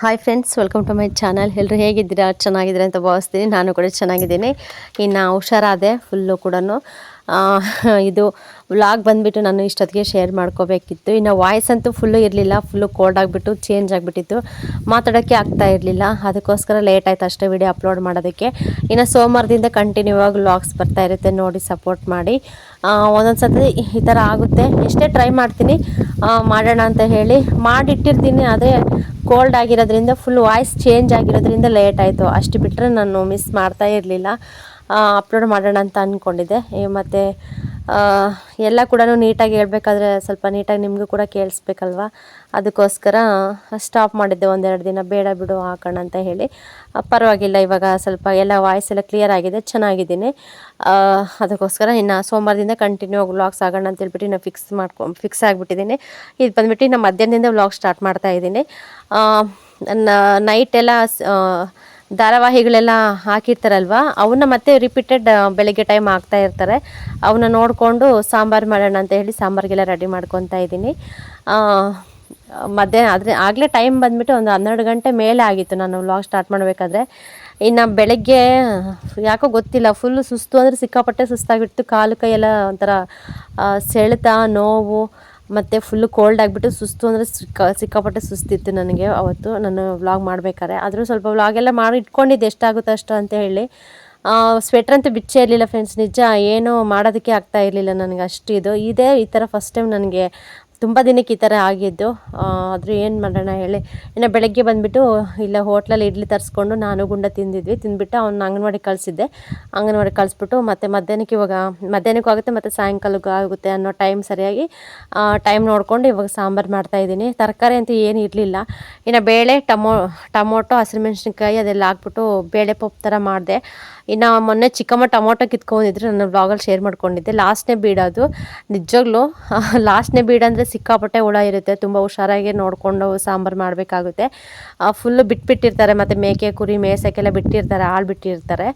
Hi friends, welcome to my channel. ಎಲ್ಲರೂ ಹೇಗಿದ್ದೀರಾ? ಚೆನ್ನಾಗಿದ್ದೀರಾ ಅಂತ ಭಾವಿಸ್ತೀನಿ. ನಾನು ಕೂಡ ಚೆನ್ನಾಗಿದ್ದೀನಿ. ಇನ್ನು ಹುಷಾರಾದೆ ಫುಲ್ಲು ಕೂಡ. ಇದು ವ್ಲಾಗ್ ಬಂದುಬಿಟ್ಟು ನಾನು ಇಷ್ಟೊತ್ತಿಗೆ ಶೇರ್ ಮಾಡ್ಕೋಬೇಕಿತ್ತು. ಇನ್ನು ವಾಯ್ಸ್ ಅಂತೂ ಫುಲ್ಲು ಇರಲಿಲ್ಲ, ಫುಲ್ಲು ಕೋಲ್ಡ್ ಆಗಿಬಿಟ್ಟು ಚೇಂಜ್ ಆಗಿಬಿಟ್ಟಿತ್ತು, ಮಾತಾಡೋಕ್ಕೆ ಆಗ್ತಾ ಇರಲಿಲ್ಲ. ಅದಕ್ಕೋಸ್ಕರ ಲೇಟ್ ಆಯಿತು ಅಷ್ಟೇ ವಿಡಿಯೋ ಅಪ್ಲೋಡ್ ಮಾಡೋದಕ್ಕೆ. ಇನ್ನು ಸೋಮವಾರದಿಂದ ಕಂಟಿನ್ಯೂ ಆಗಿ ವ್ಲಾಗ್ಸ್ ಬರ್ತಾ ಇರುತ್ತೆ, ನೋಡಿ ಸಪೋರ್ಟ್ ಮಾಡಿ. ಒಂದೊಂದು ಸತಿ ಈ ಥರ ಆಗುತ್ತೆ, ಎಷ್ಟೇ ಟ್ರೈ ಮಾಡ್ತೀನಿ ಮಾಡೋಣ ಅಂತ ಹೇಳಿ ಮಾಡಿಟ್ಟಿರ್ತೀನಿ. ಅದೇ ಕೋಲ್ಡ್ ಆಗಿರೋದ್ರಿಂದ ಫುಲ್ ವಾಯ್ಸ್ ಚೇಂಜ್ ಆಗಿರೋದ್ರಿಂದ ಲೇಟ್ ಆಯಿತು. ಅಷ್ಟು ಬಿಟ್ಟರೆ ನಾನು ಮಿಸ್ ಮಾಡ್ತಾ ಇರಲಿಲ್ಲ. ಅಪ್ಲೋಡ್ ಮಾಡೋಣ ಅಂತ ಅಂದ್ಕೊಂಡಿದ್ದೆ. ಮತ್ತು ಎಲ್ಲ ಕೂಡ ನೀಟಾಗಿ ಹೇಳ್ಬೇಕಾದ್ರೆ ಸ್ವಲ್ಪ ನೀಟಾಗಿ ನಿಮಗೂ ಕೂಡ ಕೇಳಿಸ್ಬೇಕಲ್ವ, ಅದಕ್ಕೋಸ್ಕರ ಸ್ಟಾಪ್ ಮಾಡಿದ್ದೆ ಒಂದೆರಡು ದಿನ. ಬೇಡ ಬಿಡು ಹಾಕೋಣ ಅಂತ ಹೇಳಿ. ಪರವಾಗಿಲ್ಲ, ಇವಾಗ ಸ್ವಲ್ಪ ಎಲ್ಲ ವಾಯ್ಸ್ ಎಲ್ಲ ಕ್ಲಿಯರ್ ಆಗಿದೆ, ಚೆನ್ನಾಗಿದ್ದೀನಿ. ಅದಕ್ಕೋಸ್ಕರ ಇನ್ನು ಸೋಮವಾರದಿಂದ ಕಂಟಿನ್ಯೂ ಆಗಿ ವ್ಲಾಗ್ಸ್ ಆಗೋಣ ಅಂತ ಹೇಳ್ಬಿಟ್ಟು ಇನ್ನು ಫಿಕ್ಸ್ ಆಗಿಬಿಟ್ಟಿದ್ದೀನಿ. ಇದು ಬಂದುಬಿಟ್ಟು ಇನ್ನು ಮಧ್ಯಾಹ್ನದಿಂದ ವ್ಲಾಗ್ ಸ್ಟಾರ್ಟ್ ಮಾಡ್ತಾ ಇದ್ದೀನಿ. ನೈಟ್ ಎಲ್ಲ ಧಾರಾವಾಹಿಗಳೆಲ್ಲ ಹಾಕಿರ್ತಾರಲ್ವ, ಅವನ್ನ ಮತ್ತೆ ರಿಪೀಟೆಡ್ ಬೆಳಗ್ಗೆ ಟೈಮ್ ಹಾಕ್ತಾ ಇರ್ತಾರೆ. ಅವನ್ನ ನೋಡಿಕೊಂಡು ಸಾಂಬಾರು ಮಾಡೋಣ ಅಂತ ಹೇಳಿ ಸಾಂಬಾರಿಗೆಲ್ಲ ರೆಡಿ ಮಾಡ್ಕೊತಾ ಇದ್ದೀನಿ. ಮಧ್ಯಾಹ್ನ ಆಗಲೇ ಟೈಮ್ ಬಂದುಬಿಟ್ಟು ಒಂದು 12 ಗಂಟೆ ಮೇಲೆ ಆಗಿತ್ತು ನಾನು ವ್ಲಾಗ್ ಸ್ಟಾರ್ಟ್ ಮಾಡಬೇಕಾದ್ರೆ. ಇನ್ನು ಬೆಳಗ್ಗೆ ಯಾಕೋ ಗೊತ್ತಿಲ್ಲ, ಫುಲ್ಲು ಸುಸ್ತು ಅಂದರೆ ಸಿಕ್ಕಾಪಟ್ಟೆ ಸುಸ್ತಾಗಿಬಿಟ್ಟು, ಕಾಲು ಕೈಯೆಲ್ಲ ಒಂಥರ ಸೆಳೆತ, ನೋವು, ಮತ್ತು ಫುಲ್ಲು ಕೋಲ್ಡ್ ಆಗಿಬಿಟ್ಟು ಸುಸ್ತು ಅಂದರೆ ಸಿಕ್ಕಾಪಟ್ಟೆ ಸುಸ್ತಿತ್ತು ನನಗೆ ಅವತ್ತು ನಾನು ವ್ಲಾಗ್ ಮಾಡಬೇಕಾದ್ರೆ. ಆದರೂ ಸ್ವಲ್ಪ ವ್ಲಾಗೆಲ್ಲ ಮಾಡಿ ಇಟ್ಕೊಂಡಿದ್ದೆ, ಎಷ್ಟಾಗುತ್ತೋ ಅಷ್ಟು ಅಂತ ಹೇಳಿ. ಸ್ವೆಟ್ರ್ ಅಂತೂ ಬಿಚ್ಚೇ ಇರಲಿಲ್ಲ ಫ್ರೆಂಡ್ಸ್, ನಿಜ ಏನೂ ಮಾಡೋದಕ್ಕೆ ಆಗ್ತಾ ಇರಲಿಲ್ಲ ನನಗೆ, ಅಷ್ಟು ಇದೇ ಈ ಥರ ಫಸ್ಟ್ ಟೈಮ್ ನನಗೆ ತುಂಬ ದಿನಕ್ಕೆ ಈ ಥರ ಆಗಿದ್ದು. ಆದರೂ ಏನು ಮಾಡೋಣ ಹೇಳಿ. ಇನ್ನು ಬೆಳಗ್ಗೆ ಬಂದುಬಿಟ್ಟು ಇಲ್ಲ ಹೋಟ್ಲಲ್ಲಿ ಇಡ್ಲಿ ತರಿಸ್ಕೊಂಡು ನಾನು ಗುಂಡ ತಿಂದುಬಿಟ್ಟು ಅವ್ನ ಅಂಗನವಾಡಿ ಕಳಿಸಿದ್ದೆ. ಅಂಗನವಾಡಿ ಕಳಿಸ್ಬಿಟ್ಟು ಮತ್ತು ಮಧ್ಯಾಹ್ನಕ್ಕೂ ಆಗುತ್ತೆ ಮತ್ತು ಸಾಯಂಕಾಲಕ್ಕೂ ಆಗುತ್ತೆ ಅನ್ನೋ ಟೈಮ್ ಸರಿಯಾಗಿ ಟೈಮ್ ನೋಡಿಕೊಂಡು ಇವಾಗ ಸಾಂಬಾರು ಮಾಡ್ತಾಯಿದ್ದೀನಿ. ತರಕಾರಿ ಅಂತೂ ಏನು ಇರಲಿಲ್ಲ. ಇನ್ನು ಬೇಳೆ, ಟೊಮೊಟೊ, ಹಸಿರುಮೆಣ್ಸಿನ್ಕಾಯಿ ಅದೆಲ್ಲ ಹಾಕ್ಬಿಟ್ಟು ಬೇಳೆ ಪಪ್ಪು ಥರ ಮಾಡಿದೆ. ಇನ್ನು ಮೊನ್ನೆ ಚಿಕ್ಕಮ್ಮ ಟೊಮೊಟೊ ಕಿತ್ಕೊಂಡಿದ್ರು, ನಾನು ವ್ಲಾಗಲ್ಲಿ ಶೇರ್ ಮಾಡ್ಕೊಂಡಿದ್ದೆ. ಲಾಸ್ಟ್ನೇ ಬೀಡೋದು, ನಿಜವಾಗ್ಲೂ ಲಾಸ್ಟ್ನೇ ಬೀಡಂದರೆ ಸಿಕ್ಕಾಪಟ್ಟೆ ಹುಳ ಇರುತ್ತೆ. ತುಂಬ ಹುಷಾರಾಗಿ ನೋಡಿಕೊಂಡು ಸಾಂಬಾರು ಮಾಡಬೇಕಾಗುತ್ತೆ. ಫುಲ್ಲು ಬಿಟ್ಬಿಟ್ಟಿರ್ತಾರೆ, ಮತ್ತು ಮೇಕೆ ಕುರಿ ಮೇಯ್ಸೋಕ್ಕೆಲ್ಲ ಬಿಟ್ಟಿರ್ತಾರೆ, ಆಳು ಬಿಟ್ಟಿರ್ತಾರೆ.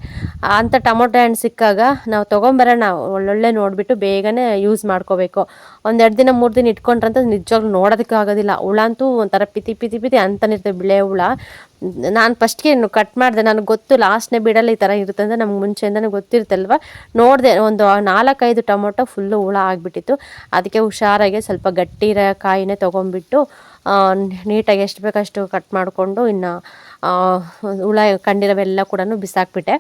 ಅಂಥ ಟೊಮೊಟೊ ಹಣ್ಣು ಸಿಕ್ಕಾಗ ನಾವು ತೊಗೊಂಬರೋಣ, ಒಳ್ಳೊಳ್ಳೆ ನೋಡಿಬಿಟ್ಟು ಬೇಗನೆ ಯೂಸ್ ಮಾಡ್ಕೋಬೇಕು. 1-2 ದಿನ 3 ದಿನ ಇಟ್ಕೊಂಡ್ರಂತ ನಿಜವಾಗ್ಲೂ ನೋಡೋದಕ್ಕೆ ಆಗೋದಿಲ್ಲ. ಹುಳ ಅಂತೂ ಒಂಥರ ಪಿತಿ ಅಂತನಿರ್ತದೆ, ಬಿಳೆ ಹುಳ. ನಾನು ಫಸ್ಟ್ಗೆ ಕಟ್ ಮಾಡಿದೆ, ನನಗೆ ಗೊತ್ತು ಲಾಸ್ಟ್ನೇ ಬೀಡಲ್ಲಿ ಈ ಥರ ಇರುತ್ತೆ ಅಂತ ನಮ್ಗೆ ಮುಂಚೆಯಿಂದನೇ ಗೊತ್ತಿರುತ್ತಲ್ವ. ನೋಡಿದೆ, ಒಂದು 4-5 ಟೊಮೊಟೊ ಫುಲ್ಲು ಹುಳ ಆಗಿಬಿಟ್ಟಿತ್ತು. ಅದಕ್ಕೆ ಹುಷಾರಾಗಿ ಸ್ವಲ್ಪ ಗಟ್ಟಿ ಕಾಯಿನೇ ತೊಗೊಂಡ್ಬಿಟ್ಟು ನೀಟಾಗಿ ಎಷ್ಟು ಬೇಕಷ್ಟು ಕಟ್ ಮಾಡಿಕೊಂಡು ಇನ್ನು ಹುಳ ಕಂಡಿರೋವೆಲ್ಲ ಕೂಡ ಬಿಸಾಕ್ಬಿಟ್ಟೆ.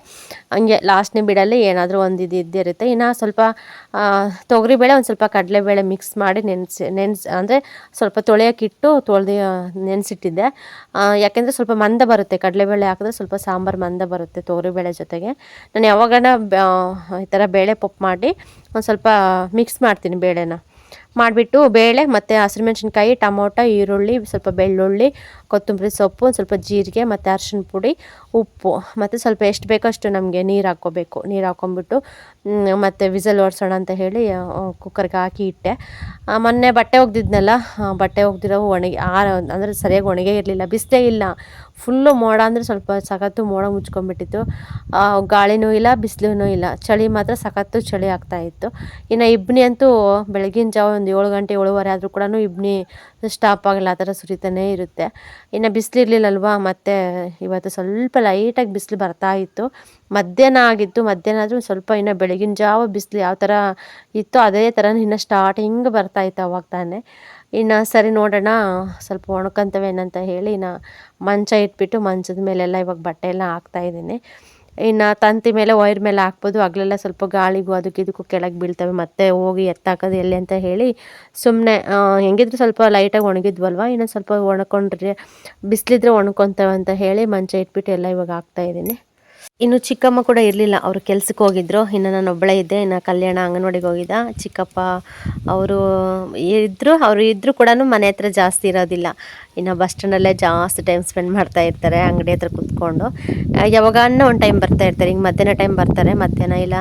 ಹಂಗೆ ಲಾಸ್ಟ್ನೇ ಬೀಡಲ್ಲಿ ಏನಾದರೂ ಒಂದು ಇದ್ದೇ ಇರುತ್ತೆ. ಇನ್ನು ಸ್ವಲ್ಪ ತೊಗರಿಬೇಳೆ, ಒಂದು ಸ್ವಲ್ಪ ಕಡಲೆಬೇಳೆ ಮಿಕ್ಸ್ ಮಾಡಿ ಅಂದರೆ ಸ್ವಲ್ಪ ತೊಳೆಯೋಕ್ಕಿಟ್ಟು ನೆನೆಸಿಟ್ಟಿದ್ದೆ. ಯಾಕೆಂದರೆ ಸ್ವಲ್ಪ ಮಂದ ಬರುತ್ತೆ, ಕಡಲೆಬೇಳೆ ಹಾಕಿದ್ರೆ ಸ್ವಲ್ಪ ಸಾಂಬಾರು ಮಂದ ಬರುತ್ತೆ ತೊಗರಿಬೇಳೆ ಜೊತೆಗೆ. ನಾನು ಯಾವಾಗನ ಈ ಥರ ಬೇಳೆ ಪಪ್ಪು ಮಾಡಿ ಒಂದು ಸ್ವಲ್ಪ ಮಿಕ್ಸ್ ಮಾಡ್ತೀನಿ ಬೇಳೆನ ಮಾಡಿಬಿಟ್ಟು. ಬೇಳೆ ಮತ್ತು ಹಸಿರುಮೆಣ್ಸಿನ್ಕಾಯಿ, ಟೊಮೊಟೊ, ಈರುಳ್ಳಿ, ಸ್ವಲ್ಪ ಬೆಳ್ಳುಳ್ಳಿ, ಕೊತ್ತಂಬರಿ ಸೊಪ್ಪು, ಒಂದು ಸ್ವಲ್ಪ ಜೀರಿಗೆ ಮತ್ತು ಅರಿಶಿನ ಪುಡಿ, ಉಪ್ಪು ಮತ್ತು ಸ್ವಲ್ಪ ಎಷ್ಟು ಬೇಕಷ್ಟು ನಮಗೆ ನೀರು ಹಾಕ್ಕೋಬೇಕು. ನೀರು ಹಾಕ್ಕೊಂಬಿಟ್ಟು ಮತ್ತು ವಿಸಲ್ ಓಡಿಸೋಣ ಅಂತ ಹೇಳಿ ಕುಕ್ಕರ್ಗೆ ಹಾಕಿ ಇಟ್ಟೆ. ಮೊನ್ನೆ ಬಟ್ಟೆ ಒಗ್ದಿದ್ನಲ್ಲ, ಬಟ್ಟೆ ಒಗ್ದಿರೋ ಅಂದರೆ ಸರಿಯಾಗಿ ಒಣಗೇ ಇರಲಿಲ್ಲ, ಬಿಸಿಲೇ ಇಲ್ಲ. ಫುಲ್ಲು ಮೋಡ ಅಂದರೆ ಸ್ವಲ್ಪ ಸಖತ್ತು ಮೋಡ ಮುಚ್ಕೊಂಡ್ಬಿಟ್ಟಿತ್ತು. ಗಾಳಿನೂ ಇಲ್ಲ, ಬಿಸಿಲೂ ಇಲ್ಲ, ಚಳಿ ಮಾತ್ರ ಸಖತ್ತು ಚಳಿ ಆಗ್ತಾಯಿತ್ತು. ಇನ್ನು ಇಬ್ಬನಿ ಅಂತೂ ಬೆಳಗಿನ ಜಾವ ಒಂದು 7 ಗಂಟೆ 7:15 ಆದರೂ ಕೂಡ ಇಬ್ಬನಿ ಸ್ಟಾಪ್ ಆಗಲ್ಲ, ಆ ಥರ ಸುರಿತಾನೇ ಇರುತ್ತೆ. ಇನ್ನು ಬಿಸಿಲಿರಲಿಲ್ಲಲ್ವ, ಮತ್ತು ಇವತ್ತು ಸ್ವಲ್ಪ ಲೈಟಾಗಿ ಬಿಸಿಲು ಬರ್ತಾ ಇತ್ತು. ಮಧ್ಯಾಹ್ನ ಆಗಿತ್ತು, ಮಧ್ಯಾಹ್ನ ಆದರೂ ಸ್ವಲ್ಪ ಇನ್ನು ಬೆಳಗಿನ ಜಾವ ಬಿಸಿಲು ಯಾವ ಥರ ಇತ್ತು ಅದೇ ಥರ ಇನ್ನು ಸ್ಟಾರ್ಟಿಂಗ್ ಬರ್ತಾಯಿತ್ತು ಅವಾಗ ತಾನೇ. ಇನ್ನು ಸರಿ ನೋಡೋಣ, ಸ್ವಲ್ಪ ಒಣಕಂತವೆ ಏನಂತ ಹೇಳಿ ಇನ್ನು ಮಂಚ ಇಟ್ಬಿಟ್ಟು ಮಂಚದ ಮೇಲೆಲ್ಲ ಇವಾಗ ಬಟ್ಟೆ ಎಲ್ಲ ಹಾಕ್ತಾಯಿದ್ದೀನಿ. ಇನ್ನು ತಂತಿ ಮೇಲೆ ವೈರ್ ಮೇಲೆ ಹಾಕ್ಬೋದು, ಹಗಲೆಲ್ಲ ಸ್ವಲ್ಪ ಗಾಳಿಗೂ ಅದಕ್ಕೆ ಇದಕ್ಕೂ ಕೆಳಗೆ ಬೀಳ್ತವೆ, ಮತ್ತೆ ಹೋಗಿ ಎತ್ತಾಕೋದು ಎಲ್ಲಿ ಅಂತ ಹೇಳಿ ಸುಮ್ಮನೆ ಹೆಂಗಿದ್ರು ಸ್ವಲ್ಪ ಲೈಟಾಗಿ ಒಣಗಿದ್ವಲ್ವ, ಇನ್ನೊಂದು ಸ್ವಲ್ಪ ಒಣಕೊಂಡ್ರೆ ಬಿಸಿಲಿದ್ರೆ ಒಣಕೊತವೆ ಅಂತ ಹೇಳಿ ಮಂಚ ಇಟ್ಬಿಟ್ಟು ಎಲ್ಲ ಇವಾಗ ಹಾಕ್ತಾಯಿದ್ದೀನಿ. ಇನ್ನು ಚಿಕ್ಕಮ್ಮ ಕೂಡ ಇರಲಿಲ್ಲ, ಅವರು ಕೆಲ್ಸಕ್ಕೆ ಹೋಗಿದ್ದರು. ಇನ್ನು ನಾನು ಒಬ್ಬಳೇ ಇದ್ದೆ. ಇನ್ನು ಕಲ್ಯಾಣ ಅಂಗನವಾಡಿಗೆ ಹೋಗಿದ್ದ. ಚಿಕ್ಕಪ್ಪ ಅವರು ಇದ್ದರೂ ಕೂಡ ಮನೆ ಹತ್ರ ಜಾಸ್ತಿ ಇರೋದಿಲ್ಲ. ಇನ್ನು ಬಸ್ ಸ್ಟ್ಯಾಂಡಲ್ಲೇ ಜಾಸ್ತಿ ಟೈಮ್ ಸ್ಪೆಂಡ್ ಮಾಡ್ತಾ ಇರ್ತಾರೆ, ಅಂಗಡಿ ಹತ್ರ ಕೂತ್ಕೊಂಡು. ಯಾವಾಗನ್ನ ಒಂದು ಟೈಮ್ ಬರ್ತಾ ಇರ್ತಾರೆ, ಹಿಂಗೆ ಮಧ್ಯಾಹ್ನ ಟೈಮ್ ಬರ್ತಾರೆ, ಮಧ್ಯಾಹ್ನ ಇಲ್ಲ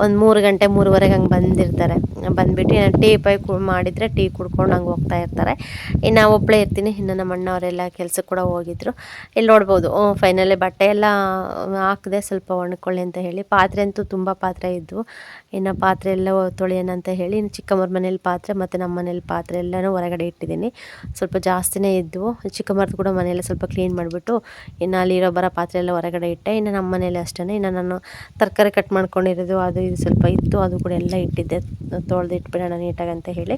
ಒಂದು 3 ಗಂಟೆ 3:30 ಹಂಗೆ ಬಂದಿರ್ತಾರೆ. ಬಂದುಬಿಟ್ಟು ಟೀ ಮಾಡಿದರೆ ಟೀ ಕುಡ್ಕೊಂಡು ಹಂಗೆ ಹೋಗ್ತಾ ಇರ್ತಾರೆ. ಇನ್ನು ಒಬ್ಬಳೇ ಇರ್ತೀನಿ. ಇನ್ನು ನಮ್ಮ ಅಣ್ಣವರೆಲ್ಲ ಕೆಲ್ಸಕ್ಕೆ ಕೂಡ ಹೋಗಿದ್ರು. ಇಲ್ಲಿ ನೋಡ್ಬೋದು ಫೈನಲಿ ಬಟ್ಟೆ ಎಲ್ಲ ಹಾಕಿದೆ, ಸ್ವಲ್ಪ ಒಣಕೊಳ್ಳಿ ಅಂತ ಹೇಳಿ. ಪಾತ್ರೆ ಅಂತೂ ತುಂಬ ಪಾತ್ರೆ ಇದ್ದವು. ಇನ್ನು ಪಾತ್ರೆ ಎಲ್ಲ ತೊಳೆಯೋಣ ಅಂತ ಹೇಳಿ ಇನ್ನು ಚಿಕ್ಕಮ್ಮರ ಮನೇಲಿ ಪಾತ್ರೆ ಮತ್ತು ನಮ್ಮ ಮನೇಲಿ ಪಾತ್ರೆ ಎಲ್ಲನೂ ಹೊರಗಡೆ ಇಟ್ಟಿದ್ದೀನಿ. ಸ್ವಲ್ಪ ಜಾಸ್ತಿನೇ ಇದ್ದವು. ಚಿಕ್ಕಮ್ಮರದ್ದು ಕೂಡ ಮನೆಯೆಲ್ಲ ಸ್ವಲ್ಪ ಕ್ಲೀನ್ ಮಾಡಿಬಿಟ್ಟು ಇನ್ನು ಅಲ್ಲಿರೋ ಬರೋ ಪಾತ್ರೆ ಎಲ್ಲ ಹೊರಗಡೆ ಇಟ್ಟೆ. ಇನ್ನು ನಮ್ಮ ಮನೇಲಿ ಅಷ್ಟೇ. ಇನ್ನು ನಾನು ತರಕಾರಿ ಕಟ್ ಮಾಡ್ಕೊಂಡಿರೋದು ಅದು ಇದು ಸ್ವಲ್ಪ ಇತ್ತು, ಅದು ಕೂಡ ಎಲ್ಲ ಇಟ್ಟಿದ್ದೆ, ತೊಳೆದು ಇಟ್ಬಿಡೋಣ ನೀಟಾಗಿ ಅಂತ ಹೇಳಿ.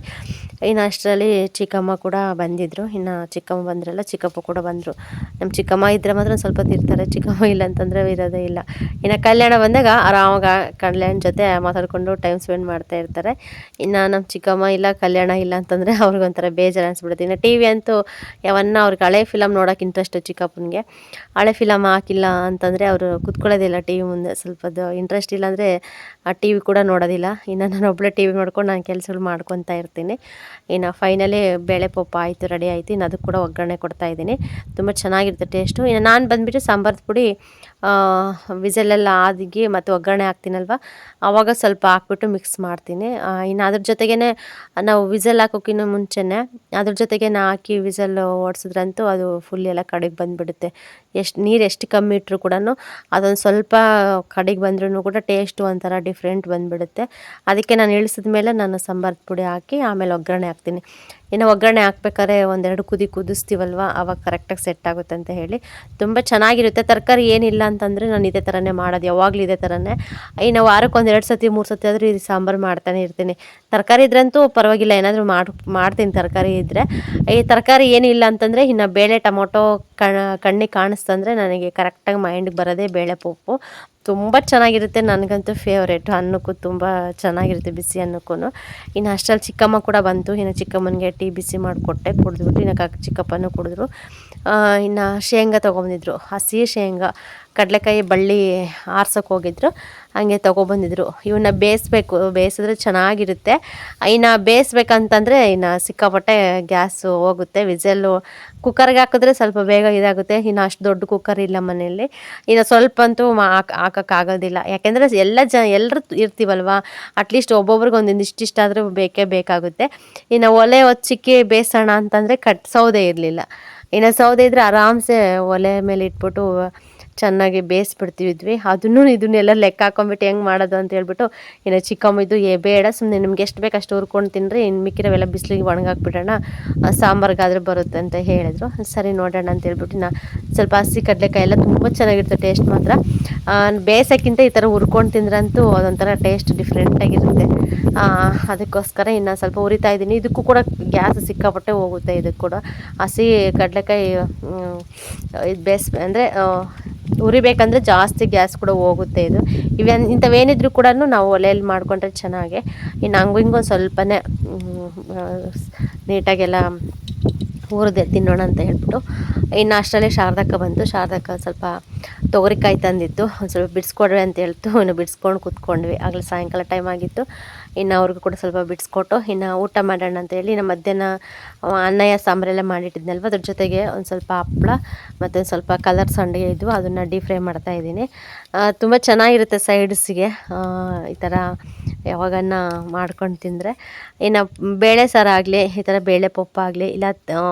ಇನ್ನು ಅಷ್ಟರಲ್ಲಿ ಚಿಕ್ಕಮ್ಮ ಕೂಡ ಬಂದಿದ್ದರು. ಇನ್ನು ಚಿಕ್ಕಮ್ಮ ಬಂದ್ರಲ್ಲ, ಚಿಕ್ಕಪ್ಪ ಕೂಡ ಬಂದರು. ನಮ್ಮ ಚಿಕ್ಕಮ್ಮ ಇದ್ದರೆ ಮಾತ್ರ ಸ್ವಲ್ಪ ತಿರ್ತಾರೆ, ಚಿಕ್ಕಮ್ಮ ಇಲ್ಲ ಅಂತಂದರೆ ಇರೋದೇ ಇಲ್ಲ. ಇನ್ನು ಕಲ್ಯಾಣ ಬಂದಾಗ ಆರಾಮಾಗಿ ಕಲ್ಯಾಣ ಜೊತೆ ಮಾತಾಡಿಕೊಂಡು ಟೈಮ್ ಸ್ಪೆಂಡ್ ಮಾಡ್ತಾ ಇರ್ತಾರೆ. ಇನ್ನು ನಮ್ಮ ಚಿಕ್ಕಮ್ಮ ಇಲ್ಲ, ಕಲ್ಯಾಣ ಇಲ್ಲ ಅಂತಂದರೆ ಅವ್ರಿಗೊಂಥರ ಬೇಜಾರು ಅನಿಸ್ಬಿಡುತ್ತೆ. ಇನ್ನು ಟಿ ವಿ ಅಂತೂ ಯಾವನ್ನ ಅವ್ರಿಗೆ ಹಳೆ ಫಿಲಮ್ ನೋಡೋಕೆ ಇಂಟ್ರೆಸ್ಟು ಚಿಕ್ಕಪ್ಪನಿಗೆ. ಹಳೆ ಫಿಲಮ್ ಹಾಕಿಲ್ಲ ಅಂತಂದರೆ ಅವರು ಕುತ್ಕೊಳ್ಳೋದಿಲ್ಲ ಟಿ ವಿ ಮುಂದೆ. ಸ್ವಲ್ಪದ್ದು ಇಂಟ್ರೆಸ್ಟ್ ಇಲ್ಲಾಂದರೆ ಆ ಟಿ ವಿ ಕೂಡ ನೋಡೋದಿಲ್ಲ. ಇನ್ನು ನಾನು ಒಬ್ಬಳೇ ಟಿ ವಿ ನೋಡ್ಕೊಂಡು ನಾನು ಕೆಲಸಗಳು ಮಾಡ್ಕೊತಾ ಇರ್ತೀನಿ. ಇನ್ನು ಫೈನಲಿ ಬೇಳೆ ಪಪ್ಪ ಆಯಿತು, ರೆಡಿ ಆಯಿತು. ಇನ್ನು ಅದಕ್ಕೆ ಕೂಡ ಒಗ್ಗರಣೆ ಕೊಡ್ತಾಯಿದ್ದೀನಿ. ತುಂಬ ಚೆನ್ನಾಗಿರುತ್ತೆ ಟೇಸ್ಟು. ಇನ್ನು ನಾನು ಬಂದುಬಿಟ್ಟು ಸಾಂಬಾರ್ದು ಪುಡಿ ವಿಸಲೆಲ್ಲ ಆದಿಗೆ ಮತ್ತು ಒಗ್ಗರಣೆ ಹಾಕ್ತೀನಲ್ವ, ಆವಾಗ ಸ್ವಲ್ಪ ಹಾಕ್ಬಿಟ್ಟು ಮಿಕ್ಸ್ ಮಾಡ್ತೀನಿ. ಇನ್ನು ಅದ್ರ ಜೊತೆಗೇ ನಾವು ವಿಸಲ್ ಹಾಕೋಕ್ಕಿಂತ ಮುಂಚೆನೇ ಅದ್ರ ಜೊತೆಗೆ ಹಾಕಿ ವಿಸಲ್ ಓಡಿಸಿದ್ರಂತೂ ಅದು ಫುಲ್ ಎಲ್ಲ ಕಡೆಗೆ ಬಂದುಬಿಡುತ್ತೆ. ನೀರು ಎಷ್ಟು ಕಮ್ಮಿ ಇಟ್ಟರು ಕೂಡ ಅದೊಂದು ಸ್ವಲ್ಪ ಕಡೆಗೆ ಬಂದ್ರೂ ಕೂಡ ಟೇಸ್ಟು ಒಂಥರ ಡಿಫ್ರೆಂಟ್ ಬಂದುಬಿಡುತ್ತೆ. ಅದಕ್ಕೆ ನಾನು ಇಳಿಸಿದ ಮೇಲೆ ನಾನು ಸಾಂಬಾರ್ದು ಪುಡಿ ಹಾಕಿ ಆಮೇಲೆ ಒಗ್ಗರಣೆ ಹಾಕ್ತೀನಿ. ಇನ್ನು ಒಗ್ಗರಣೆ ಹಾಕ್ಬೇಕಾದ್ರೆ ಒಂದೆರಡು ಕುದಿಸ್ತೀವಲ್ವ, ಆವಾಗ ಕರೆಕ್ಟಾಗಿ ಸೆಟ್ ಆಗುತ್ತೆ ಅಂತ ಹೇಳಿ. ತುಂಬ ಚೆನ್ನಾಗಿರುತ್ತೆ. ತರಕಾರಿ ಏನಿಲ್ಲ ಅಂತಂದರೆ ನಾನು ಇದೇ ಥರನೇ ಮಾಡೋದು, ಯಾವಾಗಲೂ ಇದೇ ಥರನೇ. ಇನ್ನು ವಾರಕ್ಕೆ 1-2 ಸತಿ 3 ಸತಿ ಆದರೂ ಇದು ಸಾಂಬಾರು ಮಾಡ್ತಾನೆ ಇರ್ತೀನಿ. ತರಕಾರಿ ಇದ್ರಂತೂ ಪರವಾಗಿಲ್ಲ, ಏನಾದರೂ ಮಾಡ್ತೀನಿ ತರಕಾರಿ ಇದ್ದರೆ. ಈ ತರಕಾರಿ ಏನಿಲ್ಲ ಅಂತಂದರೆ ಇನ್ನು ಬೇಳೆ ಟೊಮೊಟೊ ಕಣ್ಣಿಗೆ ಕಾಣಿಸ್ತಂದರೆ ನನಗೆ ಕರೆಕ್ಟಾಗಿ ಮೈಂಡಿಗೆ ಬರೋದೇ ಬೇಳೆ ಪಪ್ಪು. ತುಂಬ ಚೆನ್ನಾಗಿರುತ್ತೆ. ನನಗಂತೂ ಫೇವ್ರೇಟು. ಅನ್ನಕ್ಕೂ ತುಂಬ ಚೆನ್ನಾಗಿರುತ್ತೆ, ಬಿಸಿ ಅನ್ನಕ್ಕೂ. ಇನ್ನು ಅಷ್ಟರಲ್ಲಿ ಚಿಕ್ಕಮ್ಮ ಕೂಡ ಬಂತು. ಇನ್ನು ಚಿಕ್ಕಮ್ಮನಿಗೆ ಟೀ ಬಿಸಿ ಮಾಡಿಕೊಟ್ಟೆ, ಕುಡಿದ್ಬಿಟ್ಟು ಇನ್ನು ಚಿಕ್ಕಪ್ಪನೂ ಕುಡಿದ್ರು. ಇನ್ನು ಶೇಂಗಾ ತೊಗೊಂಬಂದಿದ್ರು, ಹಸಿ ಶೇಂಗಾ. ಕಡಲೆಕಾಯಿ ಬಳ್ಳಿ ಆರ್ಸೋಕೆ ಹೋಗಿದ್ರು, ಹಾಗೆ ತೊಗೊಬಂದಿದ್ರು. ಇವನ್ನ ಬೇಯಿಸಿದ್ರೆ ಚೆನ್ನಾಗಿರುತ್ತೆ. ಇನ್ನು ಬೇಯಿಸ್ಬೇಕಂತಂದರೆ ಇನ್ನು ಸಿಕ್ಕಾಪಟ್ಟೆ ಗ್ಯಾಸು ಹೋಗುತ್ತೆ. ವಿಸಲ್ಲು ಕುಕ್ಕರ್ಗೆ ಹಾಕಿದ್ರೆ ಸ್ವಲ್ಪ ಬೇಗ ಇದಾಗುತ್ತೆ. ಇನ್ನು ಅಷ್ಟು ದೊಡ್ಡ ಕುಕ್ಕರ್ ಇಲ್ಲ ಮನೆಯಲ್ಲಿ. ಇನ್ನು ಸ್ವಲ್ಪ ಅಂತೂ ಹಾಕೋಕ್ಕಾಗೋದಿಲ್ಲ, ಯಾಕೆಂದರೆ ಎಲ್ಲರೂ ಇರ್ತೀವಲ್ವ. ಅಟ್ಲೀಸ್ಟ್ ಒಬ್ಬೊಬ್ರಿಗೆ ಇಷ್ಟಾದರೂ ಬೇಕಾಗುತ್ತೆ. ಇನ್ನು ಒಲೆ ಹೊಚ್ಚಿಕ್ಕಿ ಬೇಯಿಸೋಣ ಅಂತಂದರೆ ಸೌದೆ ಇರಲಿಲ್ಲ. ಇನ್ನು ಸೌದೆ ಇದ್ದರೆ ಆರಾಮ್ಸೆ ಒಲೆ ಮೇಲೆ ಇಟ್ಬಿಟ್ಟು ಚೆನ್ನಾಗಿ ಬೇಯಿಸ್ಬಿಡ್ತಿದ್ವಿ. ಇದನ್ನೆಲ್ಲ ಲೆಕ್ಕ ಹಾಕೊಂಡ್ಬಿಟ್ಟು ಹೆಂಗೆ ಮಾಡೋದು ಅಂತ ಹೇಳ್ಬಿಟ್ಟು ಇನ್ನು ಚಿಕ್ಕಮ್ಮ ಬೇಡ, ಸುಮ್ಮನೆ ನಿಮ್ಗೆ ಎಷ್ಟು ಬೇಕು ಅಷ್ಟು ಹುರ್ಕೊಂಡು ತಿನ್ನಿರಿ, ಇನ್ನು ಮಿಕ್ಕಿರವೆಲ್ಲ ಬಿಸಿಲಿಗೆ ಒಣಗಾಕ್ಬಿಡೋಣ, ಸಾಂಬಾರ್ಗಾದ್ರೆ ಬರುತ್ತೆ ಅಂತ ಹೇಳಿದ್ರು. ಸರಿ ನೋಡೋಣ ಅಂತ ಹೇಳ್ಬಿಟ್ಟು ಸ್ವಲ್ಪ ಹಸಿ ಕಡಲೆಕಾಯಿ ಎಲ್ಲ ತುಂಬ ಚೆನ್ನಾಗಿರುತ್ತೆ ಟೇಸ್ಟ್ ಮಾತ್ರ. ಬೇಯಿಸೋಕ್ಕಿಂತ ಈ ಥರ ಹುರ್ಕೊಂಡು ತಿಂದ್ರಂತೂ ಅದೊಂಥರ ಟೇಸ್ಟ್ ಡಿಫ್ರೆಂಟಾಗಿರುತ್ತೆ. ಅದಕ್ಕೋಸ್ಕರ ಇನ್ನು ಸ್ವಲ್ಪ ಹುರಿತಾ ಇದ್ದೀನಿ. ಇದಕ್ಕೂ ಕೂಡ ಗ್ಯಾಸ್ ಸಿಕ್ಕಾಪಟ್ಟೆ ಹೋಗುತ್ತೆ. ಇದಕ್ಕೆ ಕೂಡ ಹಸಿ ಕಡಲೆಕಾಯಿ ಅಂದರೆ ಉರಿಬೇಕಂದ್ರೆ ಜಾಸ್ತಿ ಗ್ಯಾಸ್ ಕೂಡ ಹೋಗುತ್ತೆ. ಇಂಥವೇನಿದ್ರು ಕೂಡ ನಾವು ಒಲೆಯಲ್ಲಿ ಮಾಡಿಕೊಂಡ್ರೆ ಚೆನ್ನಾಗೆ. ಇನ್ನು ಹಂಗೂ ಹಿಂಗೂ ಸ್ವಲ್ಪನೇ ನೀಟಾಗೆಲ್ಲ ಹುರಿದೆ ತಿನ್ನೋಣ ಅಂತ ಹೇಳ್ಬಿಟ್ಟು ಇನ್ನು ಅಷ್ಟರಲ್ಲೇ ಶಾರದಕ್ಕ ಬಂತು. ಶಾರದಕ್ಕ ಸ್ವಲ್ಪ ತೊಗರಿಕಾಯಿ ತಂದಿತ್ತು, ಒಂದು ಸ್ವಲ್ಪ ಬಿಡಿಸ್ಕೊಡ್ರಿ ಅಂತ ಹೇಳ್ತು. ಇನ್ನು ಬಿಡಿಸ್ಕೊಂಡು ಕೂತ್ಕೊಂಡ್ವಿ. ಆಗಲೇ ಸಾಯಂಕಾಲ ಟೈಮ್ ಆಗಿತ್ತು. ಇನ್ನು ಅವ್ರಿಗೂ ಕೂಡ ಸ್ವಲ್ಪ ಬಿಡಿಸ್ಕೊಟ್ಟು ಇನ್ನು ಊಟ ಮಾಡೋಣ ಅಂತ ಹೇಳಿ ಇನ್ನು ಮಧ್ಯಾಹ್ನ ಅನ್ನಯ ಸಾಂಬಾರೆಲ್ಲ ಮಾಡಿಟ್ಟಿದ್ನಲ್ವ, ಅದ್ರ ಜೊತೆಗೆ ಒಂದು ಸ್ವಲ್ಪ ಹಪ್ಪಳ ಮತ್ತು ಒಂದು ಸ್ವಲ್ಪ ಕಲರ್ ಸಂಡಿಗೆ ಇದ್ವು, ಅದನ್ನು ಡೀಪ್ ಫ್ರೈ ಮಾಡ್ತಾಯಿದ್ದೀನಿ. ತುಂಬ ಚೆನ್ನಾಗಿರುತ್ತೆ ಸೈಡ್ಸಿಗೆ ಈ ಥರ ಯಾವಾಗನ್ನ ಮಾಡ್ಕೊಂಡು ತಿಂದರೆ. ಇನ್ನು ಬೇಳೆ ಸಾರು ಆಗಲಿ, ಈ ಥರ ಬೇಳೆ ಪಪ್ಪು ಆಗಲಿ, ಇಲ್ಲ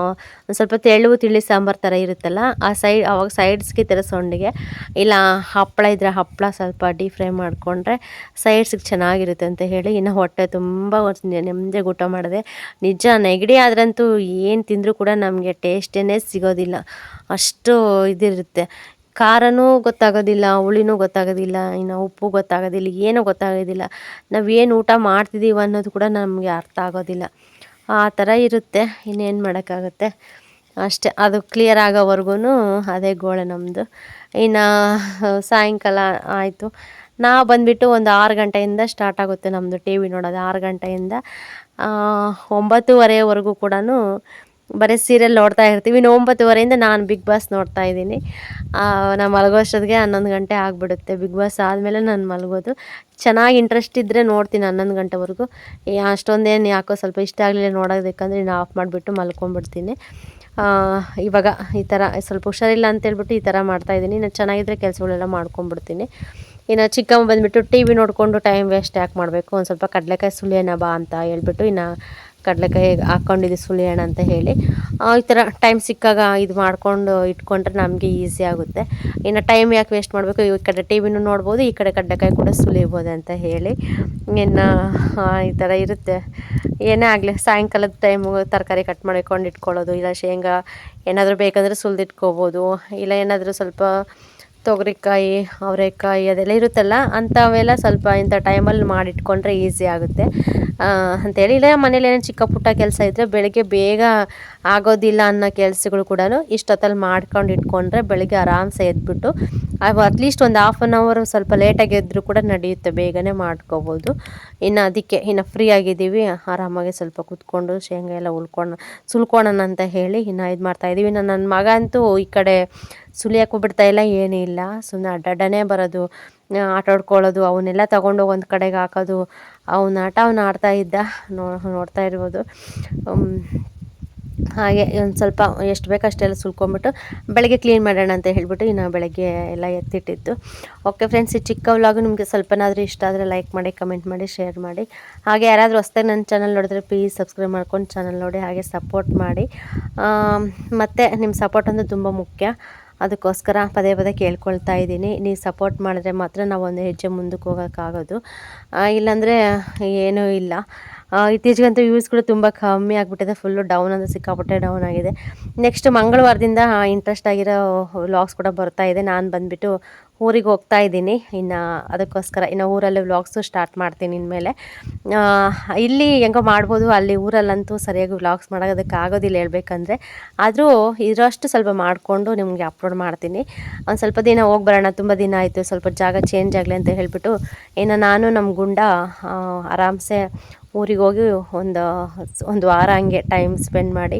ಒಂದು ಸ್ವಲ್ಪ ತಿಳಿ ಸಾಂಬಾರು ಥರ ಇರುತ್ತಲ್ಲ, ಆವಾಗ ಸೈಡ್ಸ್ಗೆ ಈ ಥರ ಸಂಡಿಗೆ ಇಲ್ಲ ಹಪ್ಪಳ ಇದ್ದರೆ ಹಪ್ಪಳ ಸ್ವಲ್ಪ ಡೀಪ್ ಫ್ರೈ ಮಾಡಿಕೊಂಡ್ರೆ ಸೈಡ್ಸಿಗೆ ಚೆನ್ನಾಗಿರುತ್ತೆ ಅಂತ ಹೇಳಿ ಇನ್ನು ಹೊಟ್ಟೆ ತುಂಬ ನೆಮ್ಮದಿಯಾಗಿ ಊಟ ಮಾಡಿದೆ. ನಿಜ ನೆಗಡಿ ಆದ್ರಂತೂ ಏನು ತಿಂದರೂ ಕೂಡ ನಮಗೆ ಟೇಸ್ಟೇ ಸಿಗೋದಿಲ್ಲ, ಅಷ್ಟು ಇದಿರುತ್ತೆ. ಖಾರನೂ ಗೊತ್ತಾಗೋದಿಲ್ಲ, ಹುಳಿನೂ ಗೊತ್ತಾಗೋದಿಲ್ಲ, ಇನ್ನು ಉಪ್ಪು ಗೊತ್ತಾಗೋದಿಲ್ಲ, ಏನೂ ಗೊತ್ತಾಗೋದಿಲ್ಲ. ನಾವೇನು ಊಟ ಮಾಡ್ತಿದ್ದೀವಿ ಅನ್ನೋದು ಕೂಡ ನಮಗೆ ಅರ್ಥ ಆಗೋದಿಲ್ಲ. ಆ ಥರ ಇರುತ್ತೆ. ಇನ್ನೇನು ಮಾಡೋಕ್ಕಾಗುತ್ತೆ, ಅಷ್ಟೇ. ಅದು ಕ್ಲಿಯರ್ ಆಗೋವರೆಗೂ ಅದೇ ಗೋಳೆ ನಮ್ಮದು. ಇನ್ನು ಸಾಯಂಕಾಲ ಆಯಿತು. ನಾವು ಬಂದುಬಿಟ್ಟು ಒಂದು 6 ಗಂಟೆಯಿಂದ ಸ್ಟಾರ್ಟ್ ಆಗುತ್ತೆ ನಮ್ಮದು ಟಿ ವಿ ನೋಡೋದು. 6 ಗಂಟೆಯಿಂದ 9:30ವರೆಗೂ ಕೂಡ ಬರೀ ಸೀರಿಯಲ್ ನೋಡ್ತಾ ಇರ್ತೀವಿ. ಇನ್ನು 9:30ಯಿಂದ ನಾನು ಬಿಗ್ ಬಾಸ್ ನೋಡ್ತಾ ಇದ್ದೀನಿ. ನಾನು ಮಲಗೋಷ್ಟೊತ್ತಿಗೆ 11 ಗಂಟೆ ಆಗಿಬಿಡುತ್ತೆ. ಬಿಗ್ ಬಾಸ್ ಆದಮೇಲೆ ನಾನು ಮಲಗೋದು. ಚೆನ್ನಾಗಿ ಇಂಟ್ರೆಸ್ಟ್ ಇದ್ದರೆ ನೋಡ್ತೀನಿ 11 ಗಂಟೆವರೆಗೂ. ಅಷ್ಟೊಂದೇನು ಯಾಕೋ ಸ್ವಲ್ಪ ಇಷ್ಟ ಆಗಲಿಲ್ಲ ನೋಡೋದಕ್ಕಂದ್ರೆ ಇನ್ನು ಆಫ್ ಮಾಡಿಬಿಟ್ಟು ಮಲ್ಕೊಂಡ್ಬಿಡ್ತೀನಿ. ಇವಾಗ ಈ ಥರ ಸ್ವಲ್ಪ ಹುಷಾರಿಲ್ಲ ಅಂತೇಳ್ಬಿಟ್ಟು ಈ ಥರ ಮಾಡ್ತಾಯಿದ್ದೀನಿ. ಇನ್ನು ಚೆನ್ನಾಗಿದ್ದರೆ ಕೆಲಸಗಳೆಲ್ಲ ಮಾಡ್ಕೊಂಡ್ಬಿಡ್ತೀನಿ. ಇನ್ನು ಚಿಕ್ಕಮ್ಮ ಬಂದುಬಿಟ್ಟು ಟಿ ವಿ ನೋಡಿಕೊಂಡು ಟೈಮ್ ವೇಸ್ಟ್ ಯಾಕೆ ಮಾಡಬೇಕು, ಒಂದು ಸ್ವಲ್ಪ ಕಡಲೆಕಾಯಿ ಸುಲಿಯೋಣ ಬಾ ಅಂತ ಹೇಳ್ಬಿಟ್ಟು ಇನ್ನು ಕಡಲೆಕಾಯಿ ಹಾಕ್ಕೊಂಡಿದ್ದು ಸುಲಿಯೋಣ ಅಂತ ಹೇಳಿ. ಈ ಥರ ಟೈಮ್ ಸಿಕ್ಕಾಗ ಇದು ಮಾಡ್ಕೊಂಡು ಇಟ್ಕೊಂಡ್ರೆ ನಮಗೆ ಈಸಿ ಆಗುತ್ತೆ. ಇನ್ನು ಟೈಮ್ ಯಾಕೆ ವೇಸ್ಟ್ ಮಾಡಬೇಕು, ಈ ಕಡೆ ಟಿ ವಿನೂ ನೋಡ್ಬೋದು, ಈ ಕಡೆ ಕಡಲೆಕಾಯಿ ಕೂಡ ಸುಲಿಬೋದು ಅಂತ ಹೇಳಿ. ಇನ್ನು ಈ ಥರ ಇರುತ್ತೆ. ಏನೇ ಆಗಲಿ ಸಾಯಂಕಾಲದ ಟೈಮು ತರಕಾರಿ ಕಟ್ ಮಾಡಿಕೊಂಡು ಇಟ್ಕೊಳ್ಳೋದು, ಇಲ್ಲ ಶೇಂಗಾ ಏನಾದರೂ ಬೇಕಂದರೆ ಸುಲಿದಿಟ್ಕೋಬೋದು, ಇಲ್ಲ ಏನಾದರೂ ಸ್ವಲ್ಪ ತೊಗರಿಕಾಯಿ ಅವರೆಕಾಯಿ ಅದೆಲ್ಲ ಇರುತ್ತಲ್ಲ ಅಂಥವೆಲ್ಲ ಸ್ವಲ್ಪ ಇಂಥ ಟೈಮಲ್ಲಿ ಮಾಡಿಟ್ಕೊಂಡ್ರೆ ಈಸಿ ಆಗುತ್ತೆ ಅಂಥೇಳಿ. ಇಲ್ಲ ಮನೇಲಿ ಏನೋ ಚಿಕ್ಕ ಪುಟ್ಟ ಕೆಲಸ ಇದ್ದರೆ ಬೆಳಗ್ಗೆ ಬೇಗ ಆಗೋದಿಲ್ಲ ಅನ್ನೋ ಕೆಲಸಗಳು ಕೂಡ ಇಷ್ಟೊತ್ತಲ್ಲಿ ಮಾಡ್ಕೊಂಡು ಇಟ್ಕೊಂಡ್ರೆ ಬೆಳಗ್ಗೆ ಆರಾಮ್ಸೆ ಎದ್ಬಿಟ್ಟು ಅಟ್ಲೀಸ್ಟ್ ಒಂದು ಹಾಫ್ ಆನ್ ಅವರ್ ಸ್ವಲ್ಪ ಲೇಟಾಗಿ ಎದ್ದರೂ ಕೂಡ ನಡೆಯುತ್ತೆ, ಬೇಗನೆ ಮಾಡ್ಕೋಬೋದು. ಇನ್ನು ಅದಕ್ಕೆ ಇನ್ನು ಫ್ರೀ ಆಗಿದ್ದೀವಿ, ಆರಾಮಾಗಿ ಸ್ವಲ್ಪ ಕೂತ್ಕೊಂಡು ಶೇಂಗಾ ಎಲ್ಲ ಸುಲ್ಕೊಳ್ಳೋಣ ಅಂತ ಹೇಳಿ ಇನ್ನು ಇದು ಮಾಡ್ತಾಯಿದ್ದೀವಿ. ನನ್ನ ಮಗ ಅಂತೂ ಈ ಕಡೆ ಸುಲಿಯೋಕ್ಕೂ ಬಿಡ್ತಾ ಇಲ್ಲ, ಏನೂ ಇಲ್ಲ, ಸುಮ್ಮನೆ ಅಡ್ಡಾಡನೇ ಬರೋದು, ಆಟ ಆಡ್ಕೊಳ್ಳೋದು, ಅವನ್ನೆಲ್ಲ ತೊಗೊಂಡೋಗಿ ಒಂದು ಕಡೆಗೆ ಹಾಕೋದು, ಅವನು ಆಡ್ತಾ ಇದ್ದ ನೋಡ್ತಾ ಇರ್ಬೋದು. ಹಾಗೆ ಒಂದು ಸ್ವಲ್ಪ ಎಷ್ಟು ಬೇಕೋ ಅಷ್ಟೆಲ್ಲ ಸುಲ್ಕೊಂಬಿಟ್ಟು ಬೆಳಗ್ಗೆ ಕ್ಲೀನ್ ಮಾಡೋಣ ಅಂತ ಹೇಳಿಬಿಟ್ಟು ಇನ್ನು ಬೆಳಗ್ಗೆ ಎಲ್ಲ ಎತ್ತಿಟ್ಟಿದ್ದು. ಓಕೆ ಫ್ರೆಂಡ್ಸ್, ಈ ಚಿಕ್ಕ ವ್ಲಾಗು ನಿಮಗೆ ಸ್ವಲ್ಪನಾದರೂ ಇಷ್ಟ ಆದರೆ ಲೈಕ್ ಮಾಡಿ, ಕಮೆಂಟ್ ಮಾಡಿ, ಶೇರ್ ಮಾಡಿ. ಹಾಗೆ ಯಾರಾದರೂ ಹೊಸ್ದಾಗಿ ನನ್ನ ಚಾನಲ್ ನೋಡಿದ್ರೆ ಪ್ಲೀಸ್ ಸಬ್ಸ್ಕ್ರೈಬ್ ಮಾಡ್ಕೊಂಡು ಚಾನಲ್ ನೋಡಿ, ಹಾಗೆ ಸಪೋರ್ಟ್ ಮಾಡಿ. ಮತ್ತು ನಿಮ್ಮ ಸಪೋರ್ಟ್ ಅಂದರೆ ತುಂಬ ಮುಖ್ಯ, ಅದಕ್ಕೋಸ್ಕರ ಪದೇ ಪದೇ ಕೇಳ್ಕೊಳ್ತಾ ಇದ್ದೀನಿ. ನೀವು ಸಪೋರ್ಟ್ ಮಾಡಿದ್ರೆ ಮಾತ್ರ ನಾವು ಒಂದು ಹೆಜ್ಜೆ ಮುಂದಕ್ಕೆ ಹೋಗೋಕ್ಕಾಗೋದು, ಇಲ್ಲಾಂದರೆ ಏನೂ ಇಲ್ಲ. ಇತ್ತೀಚೆಗಂತೂ ವ್ಯೂಸ್ಗಳು ತುಂಬ ಕಮ್ಮಿ ಆಗಿಬಿಟ್ಟಿದೆ, ಫುಲ್ಲು ಡೌನ್ ಅಂದರೆ ಸಿಕ್ಕಾಪಟ್ಟೆ ಡೌನ್ ಆಗಿದೆ. ನೆಕ್ಸ್ಟ್ ಮಂಗಳವಾರದಿಂದ ಇಂಟ್ರೆಸ್ಟ್ ಆಗಿರೋ ವ್ಲಾಗ್ಸ್ ಕೂಡ ಬರ್ತಾಯಿದೆ. ನಾನು ಬಂದುಬಿಟ್ಟು ಊರಿಗೆ ಹೋಗ್ತಾ ಇದ್ದೀನಿ, ಇನ್ನು ಅದಕ್ಕೋಸ್ಕರ ಇನ್ನು ಊರಲ್ಲಿ ವ್ಲಾಗ್ಸು ಸ್ಟಾರ್ಟ್ ಮಾಡ್ತೀನಿ ಇನ್ಮೇಲೆ. ಇಲ್ಲಿ ಹೆಂಗೋ ಮಾಡ್ಬೋದು, ಅಲ್ಲಿ ಊರಲ್ಲಂತೂ ಸರಿಯಾಗಿ ವ್ಲಾಗ್ಸ್ ಮಾಡೋದಕ್ಕೆ ಆಗೋದಿಲ್ಲ ಹೇಳ್ಬೇಕಂದ್ರೆ. ಆದರೂ ಇರೋಷ್ಟು ಸ್ವಲ್ಪ ಮಾಡಿಕೊಂಡು ನಿಮಗೆ ಅಪ್ಲೋಡ್ ಮಾಡ್ತೀನಿ. ಒಂದು ಸ್ವಲ್ಪ ದಿನ ಹೋಗಿ ಬರೋಣ, ತುಂಬ ದಿನ ಆಯಿತು, ಸ್ವಲ್ಪ ಜಾಗ ಚೇಂಜ್ ಆಗಲಿ ಅಂತ ಹೇಳಿಬಿಟ್ಟು ಇನ್ನು ನಾನು ನಮ್ಮ ಗುಂಡ ಆರಾಮ್ಸೆ ಊರಿಗೆ ಹೋಗಿ ಒಂದು ವಾರ ಹಂಗೆ ಟೈಮ್ ಸ್ಪೆಂಡ್ ಮಾಡಿ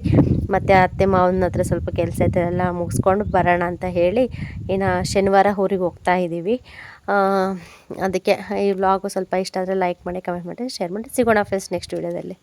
ಮತ್ತು ಅತ್ತೆ ಮಾವನ ಹತ್ರ ಸ್ವಲ್ಪ ಕೆಲಸ ಐತೆ ಎಲ್ಲ ಮುಗಿಸ್ಕೊಂಡು ಬರೋಣ ಅಂತ ಹೇಳಿ ಇನ್ನು ಶನಿವಾರ ಊರಿಗೆ ಹೋಗ್ತಾ ಇದ್ದೀವಿ. ಅದಕ್ಕೆ ಈ ವ್ಲಾಗು ಸ್ವಲ್ಪ ಇಷ್ಟ ಆದರೆ ಲೈಕ್ ಮಾಡಿ, ಕಮೆಂಟ್ ಮಾಡಿ, ಶೇರ್ ಮಾಡಿ. ಸಿಗೋಣ ಫ್ರೆಂಡ್ಸ್ ನೆಕ್ಸ್ಟ್ ವೀಡಿಯೋದಲ್ಲಿ.